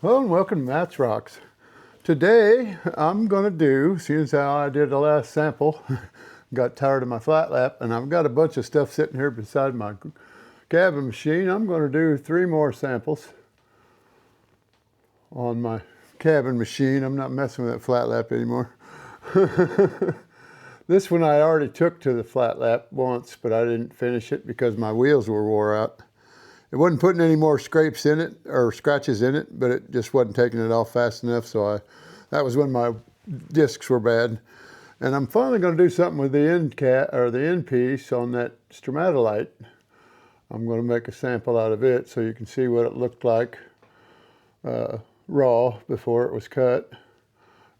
Hello and welcome to Matt's Rocks. Today I'm going to do, seeing as how I did the last sample, got tired of my flat lap, and I've got a bunch of stuff sitting here beside my cabin machine. I'm going to do 3 more samples on my cabin machine. I'm not messing with that flat lap anymore. This one I already took to the flat lap once, but I didn't finish it because my wheels were wore out. It wasn't putting any more scrapes in it or scratches in it, but it just wasn't taking it off fast enough. So that was when my discs were bad. And I'm finally going to do something with the end piece on that Stromatolite. I'm going to make a sample out of it so you can see what it looked like raw before it was cut.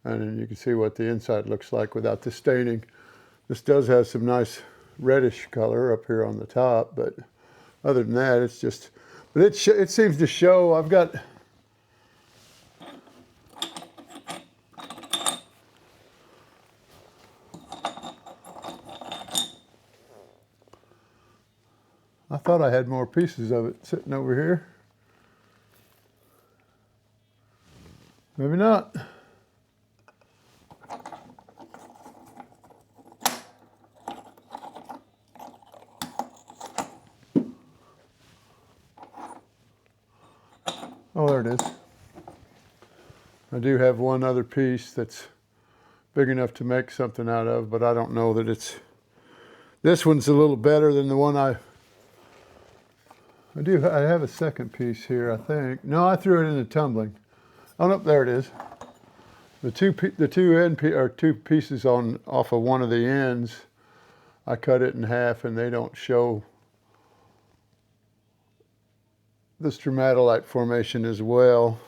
And then you can see what the inside looks like without the staining. This does have some nice reddish color up here on the top, but other than that, it's just, but it seems to show. I thought I had more pieces of it sitting over here. Maybe not. Oh, there it is. I do have one other piece that's big enough to make something out of, but I don't know that it's, this one's a little better than the one I have a second piece here, I think. No, I threw it in the tumbling. Oh, no, there it is. The two pieces off of one of the ends, I cut it in half and they don't show the stromatolite formation as well.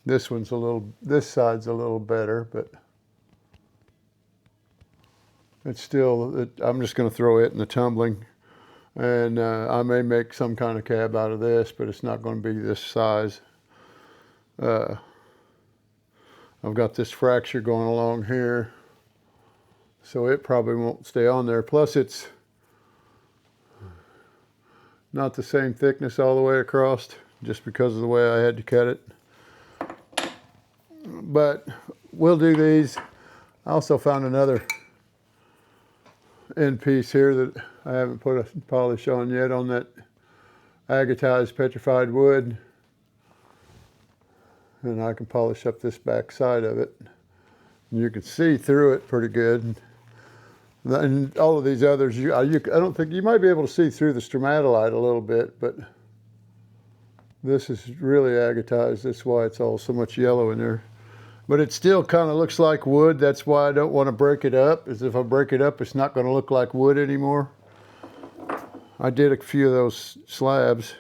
This side's a little better, but it's still, I'm just going to throw it in the tumbling. And I may make some kind of cab out of this, but it's not going to be this size. I've got this fracture going along here, so it probably won't stay on there. Plus it's not the same thickness all the way across, just because of the way I had to cut it. But we'll do these. I also found another end piece here that I haven't put a polish on yet on that agatized petrified wood. And I can polish up this back side of it. And you can see through it pretty good. And all of these others, I don't think, you might be able to see through the stromatolite a little bit, but this is really agatized. That's why it's all so much yellow in there. But it still kind of looks like wood. That's why I don't want to break it up, is if I break it up, it's not going to look like wood anymore. I did a few of those slabs,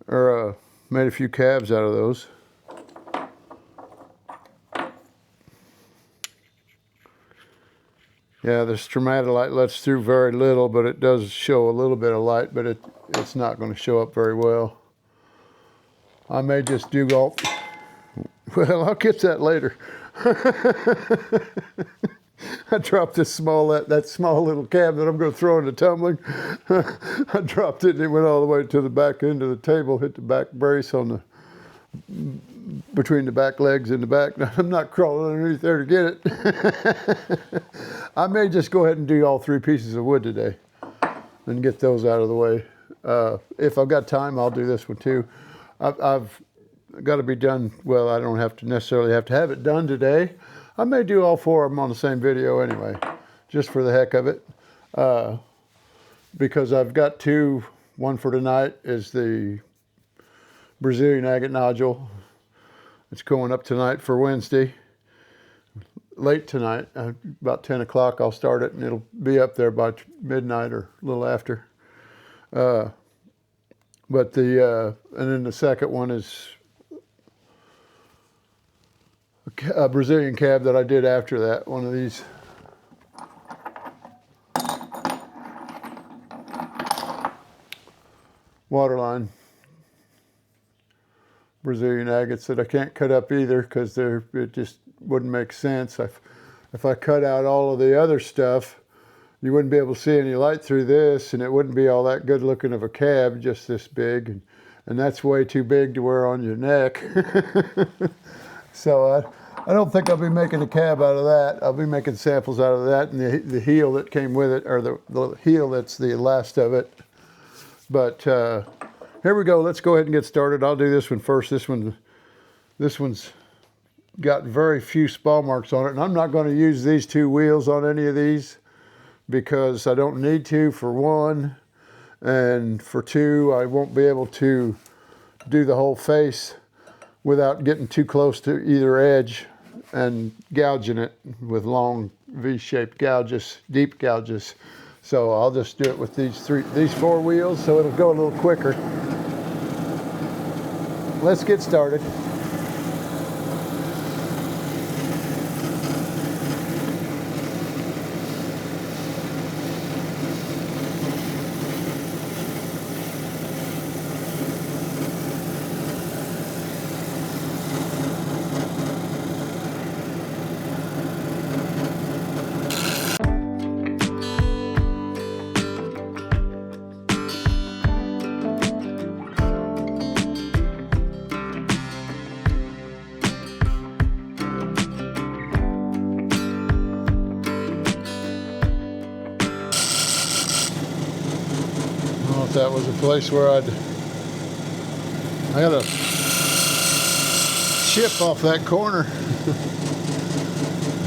or made a few cabs out of those. Yeah, the stromatolite lets through very little, but it does show a little bit of light, but it's not going to show up very well. I may just do all, well, I'll get that later. I dropped that small little cab that I'm going to throw in the tumbling. I dropped it and it went all the way to the back end of the table, hit the back brace on the, between the back legs and the back. I'm not crawling underneath there to get it. I may just go ahead and do all 3 pieces of wood today and get those out of the way. If I've got time, I'll do this one too. I've got to be done. Well, I don't have to necessarily have to have it done today. I may do all 4 of them on the same video anyway, just for the heck of it. Because I've got 2. One for tonight is the Brazilian agate nodule. It's going up tonight for Wednesday. Late tonight, about 10 o'clock, I'll start it and it'll be up there by midnight or a little after. And then the second one is a Brazilian cab that I did after that. One of these. Waterline Brazilian agates that I can't cut up either because it just wouldn't make sense. If I cut out all of the other stuff, you wouldn't be able to see any light through this, and it wouldn't be all that good looking of a cab, just this big. And that's way too big to wear on your neck. So I don't think I'll be making a cab out of that. I'll be making samples out of that and the heel that came with it, or the heel that's the last of it. But here we go. Let's go ahead and get started. I'll do this one first. This one's got very few spall marks on it, and I'm not going to use these two wheels on any of these because I don't need to, for one, and for two, I won't be able to do the whole face without getting too close to either edge and gouging it with long V-shaped gouges, deep gouges. So I'll just do it with these four wheels, so it'll go a little quicker. Let's get started. That was a place where I got a chip off that corner.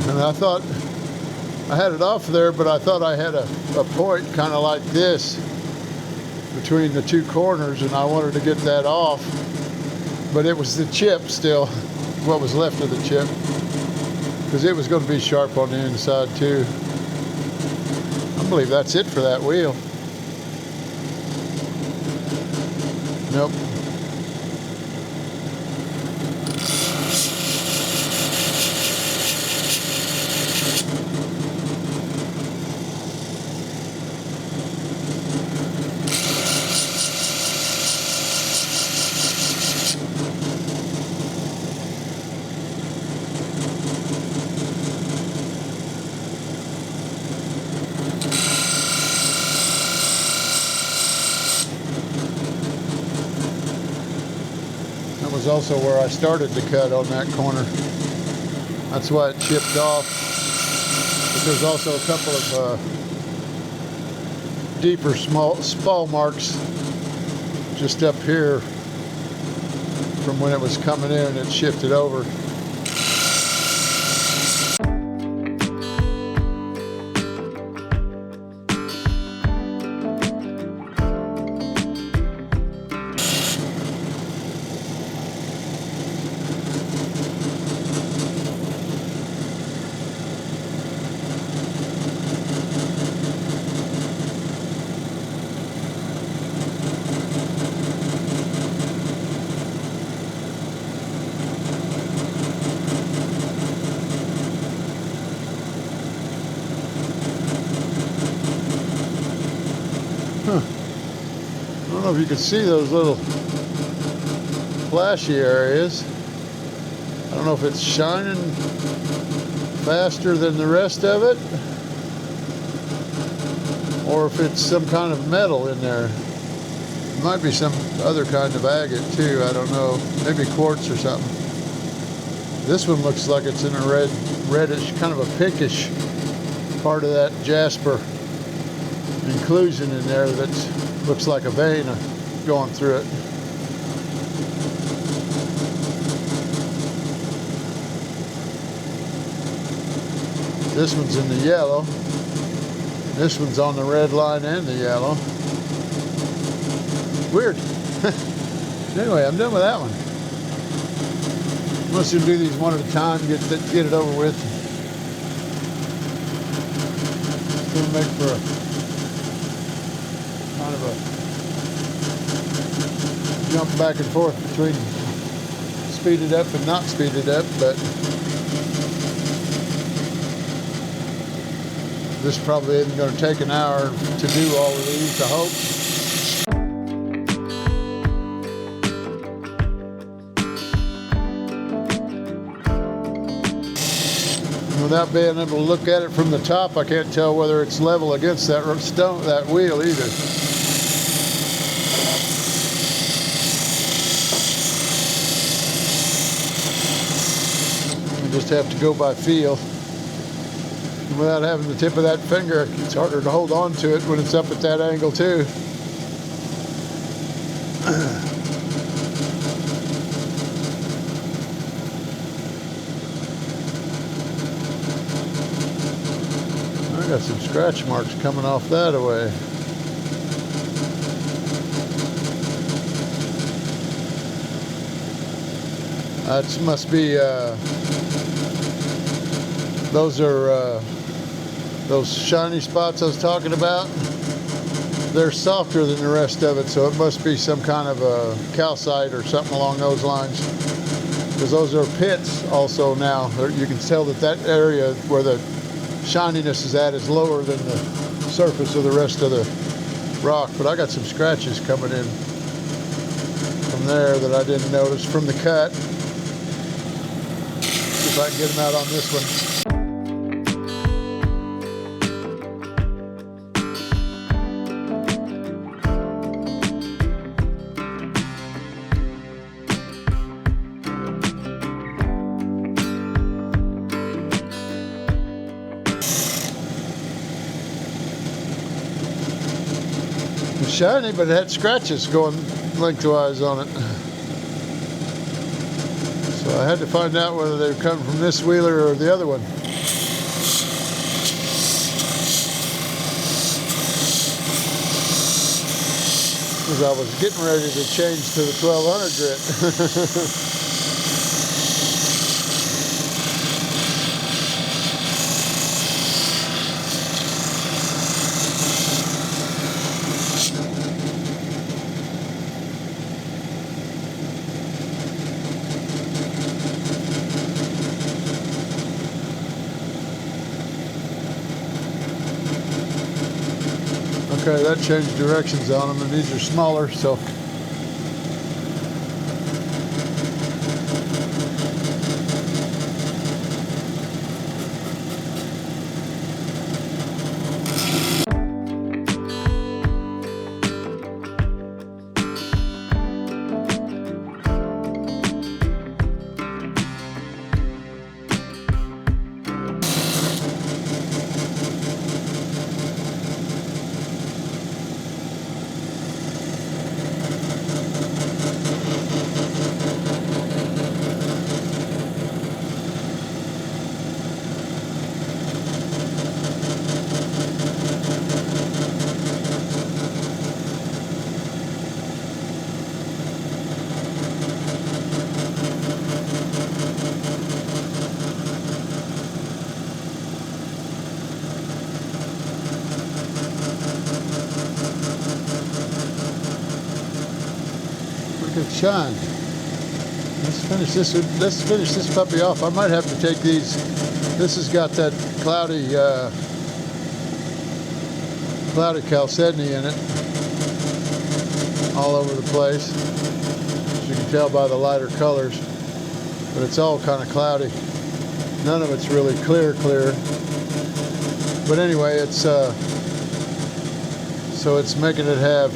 And I thought I had it off there, but I thought I had a point kind of like this between the two corners, and I wanted to get that off, but it was the chip still, what was left of the chip, because it was going to be sharp on the inside too. I believe that's it for that wheel. Nope. Was also where I started to cut on that corner. That's why it chipped off. But there's also a couple of deeper spall marks just up here from when it was coming in and it shifted over. I don't know if you can see those little flashy areas. I don't know if it's shining faster than the rest of it, or if it's some kind of metal in there. It might be some other kind of agate too, I don't know. Maybe quartz or something. This one looks like it's in a reddish, kind of a pinkish part of that jasper inclusion in there that looks like a vein going through it. This one's in the yellow. This one's on the red line and the yellow. Weird. Anyway, I'm done with that one. I'm just gonna do these one at a time, get it over with. It's gonna make for a kind of a jump back and forth between speeded up and not speeded up, but this probably isn't going to take an hour to do all of these, I hope. without being able to look at it from the top, I can't tell whether it's level against that stone, that wheel either. You just have to go by feel. And without having the tip of that finger, it's harder to hold on to it when it's up at that angle too. I got some scratch marks coming off that away. That must be, those are those shiny spots I was talking about. They're softer than the rest of it, so it must be some kind of a calcite or something along those lines. Because those are pits also now. You can tell that that area where the shininess is at is lower than the surface of the rest of the rock. But I got some scratches coming in from there that I didn't notice from the cut. See if I can get them out on this one. Shiny, but it had scratches going lengthwise on it. So I had to find out whether they were coming from this wheeler or the other one. Because I was getting ready to change to the 1200 grit. Okay, that changed directions on them, and these are smaller, so. Good shine. Let's finish this puppy off. I might have to take these. This has got that cloudy chalcedony in it all over the place, as you can tell by the lighter colors, but it's all kind of cloudy. None of it's really clear. But anyway, it's so it's making it have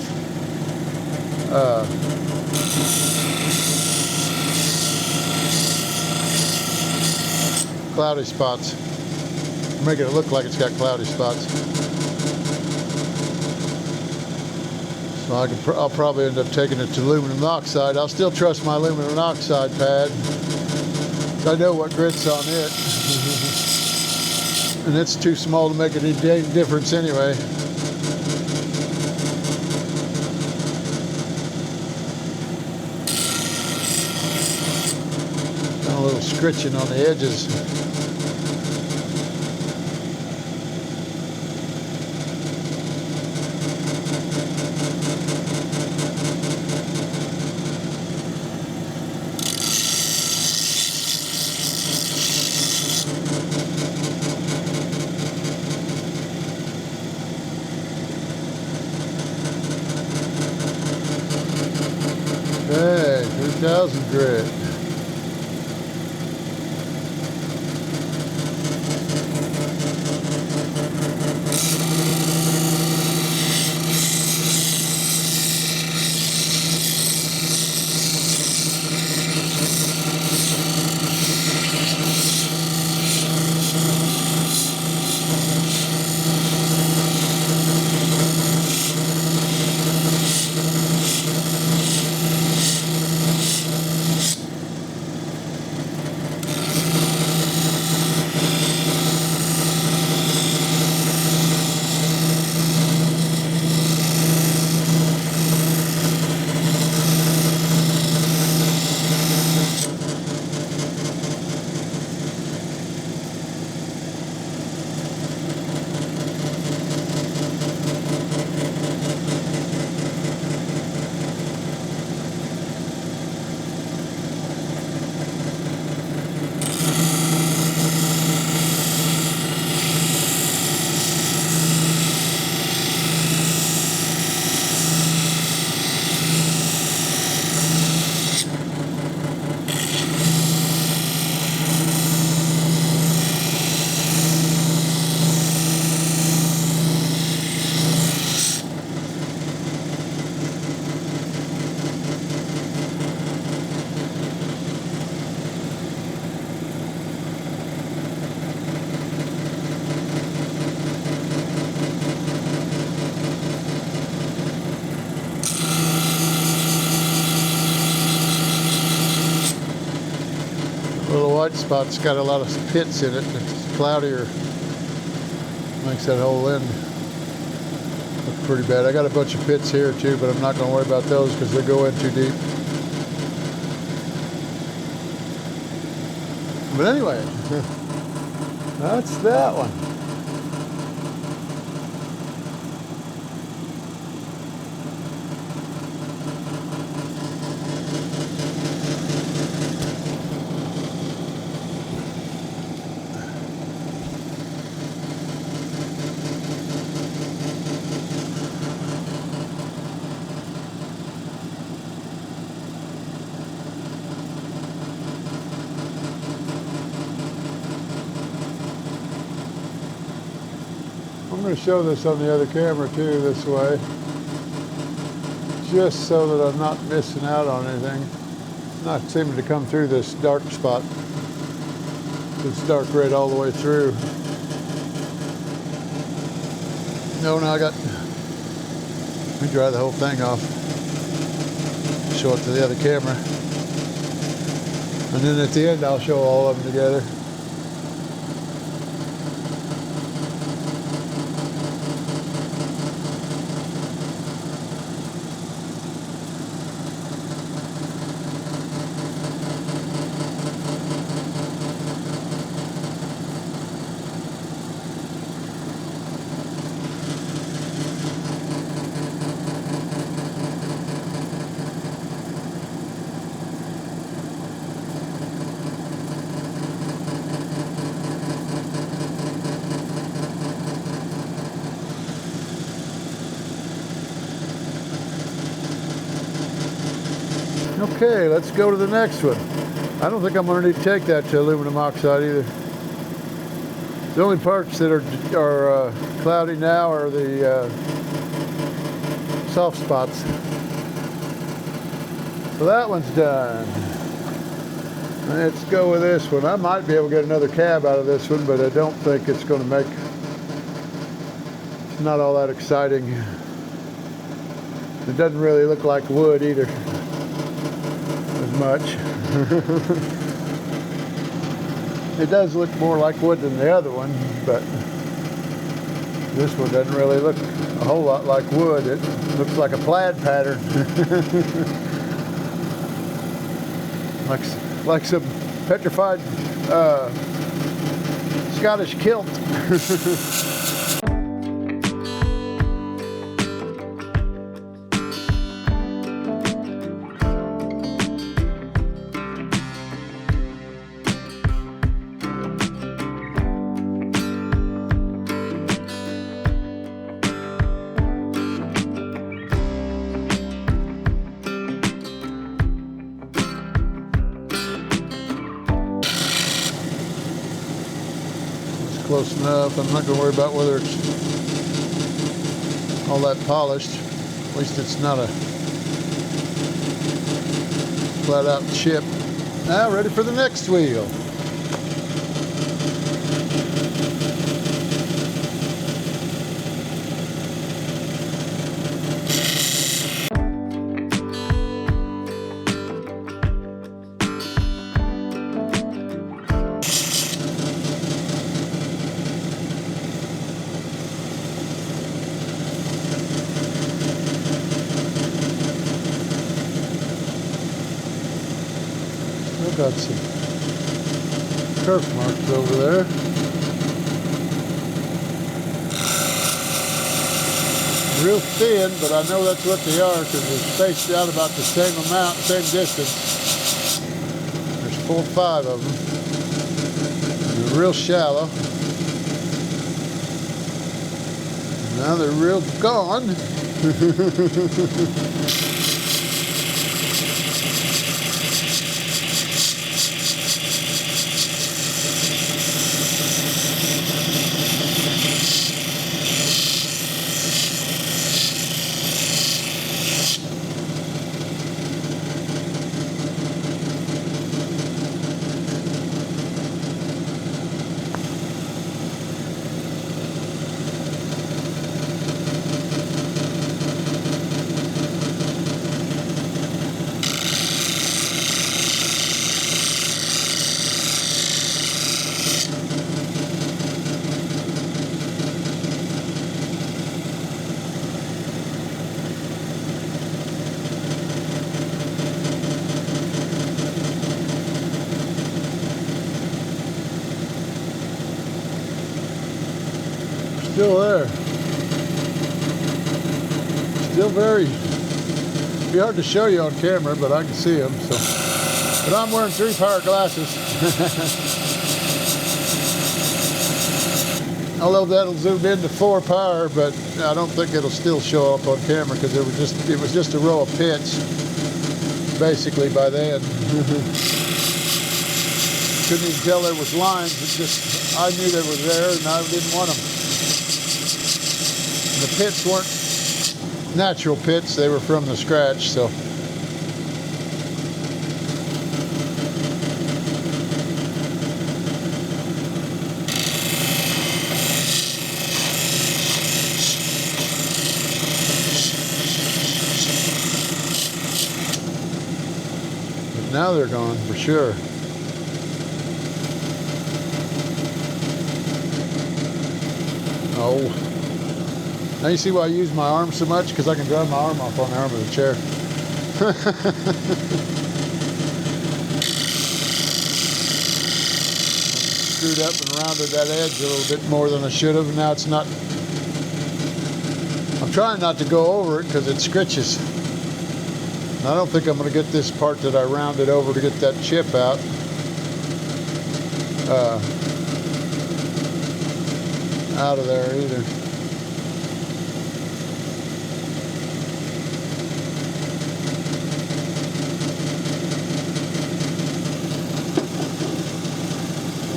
cloudy spots, making it look like it's got cloudy spots. So I'll probably end up taking it to aluminum oxide. I'll still trust my aluminum oxide pad. I know what grit's on it, and it's too small to make any difference anyway. Got a little scritching on the edges. Okay, 3000 grit. white spot's got a lot of pits in it. It's cloudier. Makes that whole end look pretty bad. I got a bunch of pits here too, but I'm not going to worry about those because they go in too deep. But anyway, that's that one. I'm going to show this on the other camera too this way, just so that I'm not missing out on anything. Not seeming to come through this dark spot. It's dark red all the way through. No, now I got, let me dry the whole thing off. Show it to the other camera. And then at the end I'll show all of them together. Okay, let's go to the next one. I don't think I'm going to need to take that to aluminum oxide either. The only parts that are cloudy now are the soft spots. So that one's done. Let's go with this one. I might be able to get another cab out of this one, but I don't think it's going to make, it's not all that exciting. It doesn't really look like wood either. Much. It does look more like wood than the other one, but this one doesn't really look a whole lot like wood. It looks like a plaid pattern. like some petrified Scottish kilt. Close enough. I'm not going to worry about whether it's all that polished. At least it's not a flat out chip. Now ready for the next wheel. Got some kerf marks over there. Real thin, but I know that's what they are because they're spaced out about the same amount, same distance. There's 4 or 5 of them. They're real shallow. Now they're real gone. Still there. Still very, be hard to show you on camera, but I can see them. So, but I'm wearing 3-power glasses. Although that'll zoom into 4-power, but I don't think it'll still show up on camera because it was just a row of pits, basically by then. Couldn't even tell there was lines. It just, I knew they were there and I didn't want them. The pits weren't natural pits, they were from the scratch, so. But now they're gone for sure. Oh. Now you see why I use my arm so much? Because I can drive my arm off on the arm of the chair. Screwed up and rounded that edge a little bit more than I should have, and now it's not. I'm trying not to go over it because it scritches. And I don't think I'm going to get this part that I rounded over to get that chip out. Out of there either.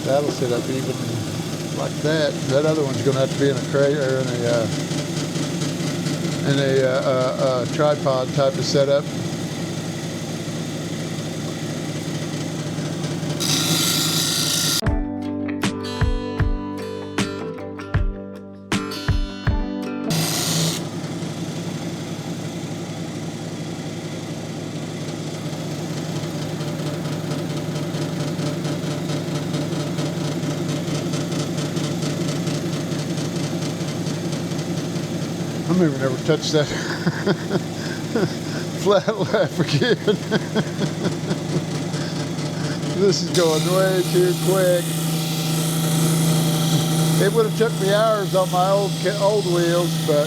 That'll sit up even like that. That other one's going to have to be in a crate or in a tripod type of setup. I maybe never touched that flat lap again. This is going way too quick. It would have took me hours on my old wheels, but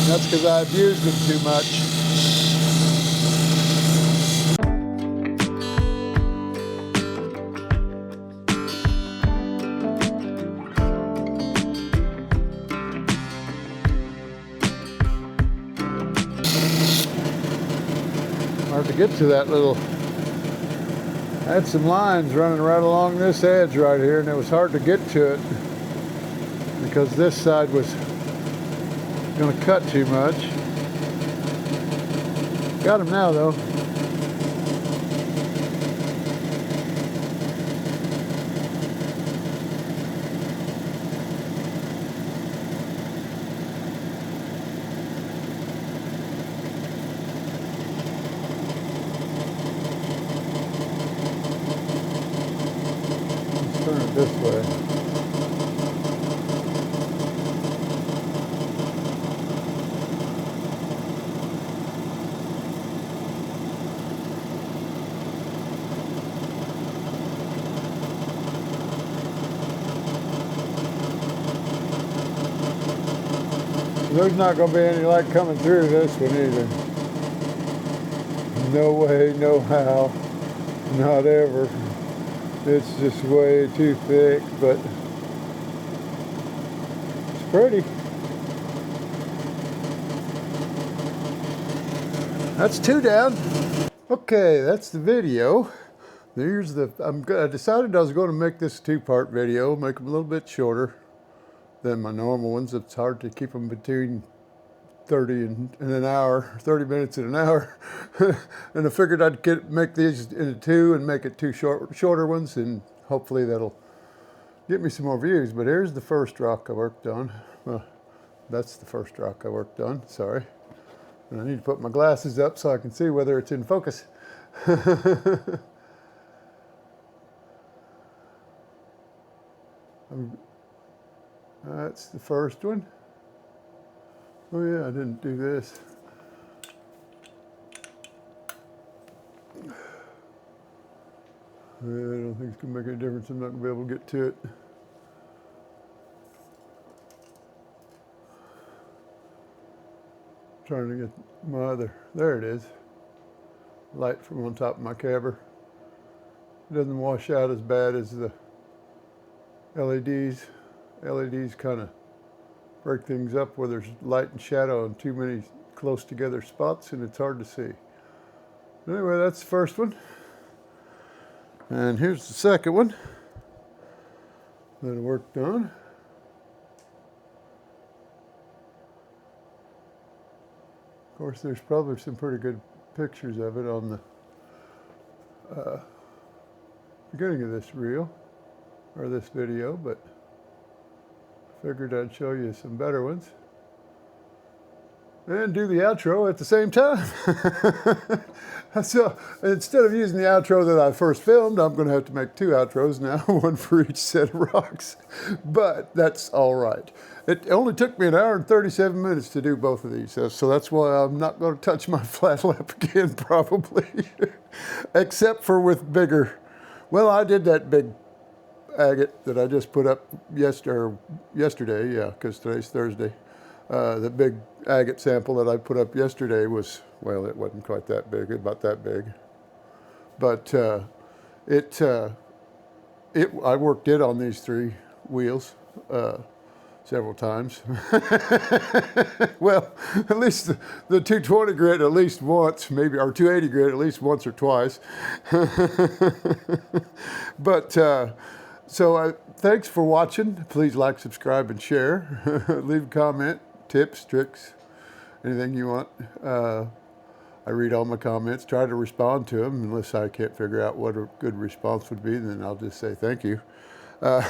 that's because I abused them too much. Hard to get to that little, I had some lines running right along this edge right here, and it was hard to get to it because this side was going to cut too much. Got them now though. Turn it this way. There's not going to be any light coming through this one either. No way, no how, not ever. It's just way too thick, but it's pretty. That's 2 down. Okay, that's the video. Here's the, I decided I was going to make this a 2-part video, make them a little bit shorter than my normal ones. It's hard to keep them between 30 and an hour, 30 minutes and an hour. And I figured I'd make these into 2 and make it 2 shorter ones, and hopefully that'll get me some more views. But here's the first rock I worked on. Well, that's the first rock I worked on, sorry. And I need to put my glasses up so I can see whether it's in focus. That's the first one. Oh yeah, I didn't do this. I don't think it's going to make any difference. I'm not going to be able to get to it. Trying to get my other, there it is. Light from on top of my camera. It doesn't wash out as bad as the LEDs. LEDs kind of break things up where there's light and shadow in too many close together spots and it's hard to see. Anyway, that's the first one. And here's the second one that I worked on. Of course, there's probably some pretty good pictures of it on the beginning of this reel, or this video, but I figured I'd show you some better ones. And do the outro at the same time. So instead of using the outro that I first filmed, I'm going to have to make two outros now, one for each set of rocks. But that's all right. It only took me 1 hour and 37 minutes to do both of these, so that's why I'm not going to touch my flat lap again, probably. Except for with bigger. Well, I did that big agate that I just put up yesterday, yeah, because today's Thursday. The big agate sample that I put up yesterday was, well, it wasn't quite that big, about that big. But I worked it on these 3 wheels several times. Well, at least the 220 grit at least once, maybe, or 280 grit at least once or twice. But thanks for watching. Please like, subscribe, and share. Leave a comment, tips, tricks, anything you want. I read all my comments, try to respond to them. Unless I can't figure out what a good response would be, then I'll just say thank you. But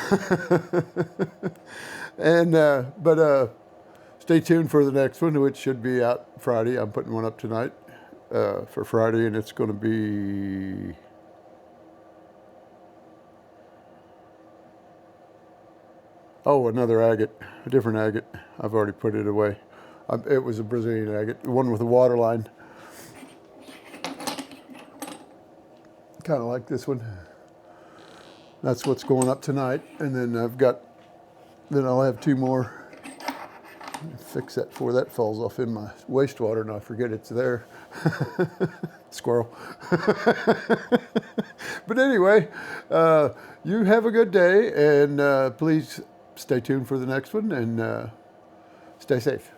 stay tuned for the next one, which should be out Friday. I'm putting one up tonight for Friday, and it's going to be... Oh, another agate, a different agate. I've already put it away. It was a Brazilian agate, the one with the water line. Kind of like this one. That's what's going up tonight. And then then I'll have 2 more. Fix that before that falls off in my wastewater and I forget it's there. Squirrel. But anyway, you have a good day, and please stay tuned for the next one, and stay safe.